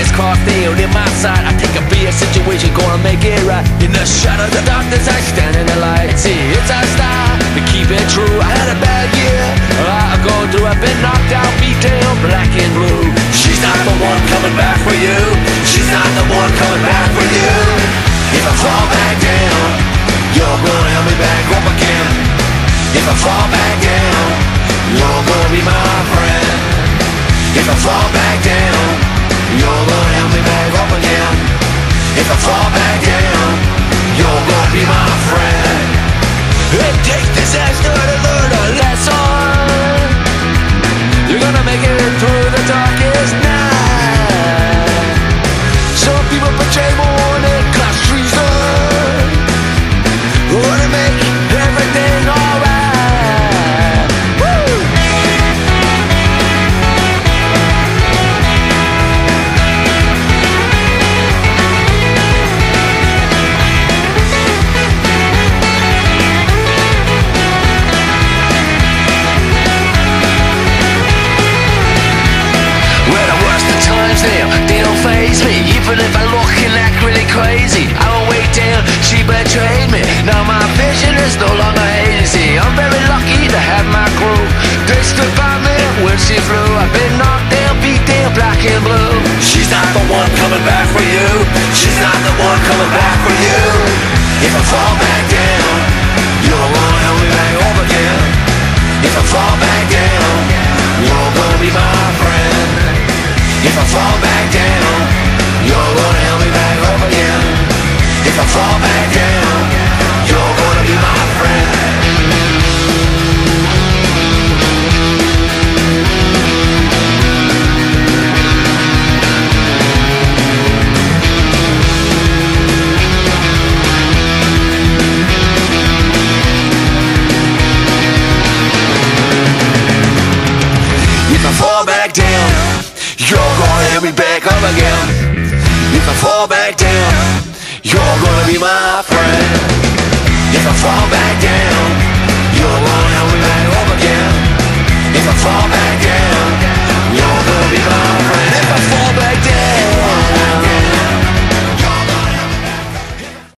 this car failed in my sight. I think I'll be a situation, gonna make it right. In the shadow of the darkness, I stand in the light. See, it's our style, we keep it true. I had a bad year, a lot to go through. I've been knocked out, beat down, black and blue. She's not the one coming back for you. She's not the one coming back for you. If I fall back down, you're gonna help me back up again. If I fall back down, you're gonna be my friend. If I fall back down, you're gonna help me back up again. If I fall back down, you're gonna be my friend. It takes disaster to learn a lesson. You're gonna make it through the darkest night. Some people betray more than class treason. Wanna make everything alright. Woo! Well, the worst of times they don't faze me. Even if I look and act really crazy, I won't wait till she betrayed me. Now my vision is no longer hazy. I'm very lucky to have my crew. They stood by me when she flew. I've been knocked down, beat down, black and blue. She's not the one coming back for you. She's not the one coming back for you. If I fall back down, you're gonna help me back up again. If I fall back down, you're gonna be my friend. If I fall back down, you're gonna help me back up again. If I fall back down, you're gonna be my friend. If I fall back down, you're gonna help me back up again. If I fall back down, you're gonna be my friend. If I fall back down, you're gonna help me back up again. If I fall back down, you're gonna be my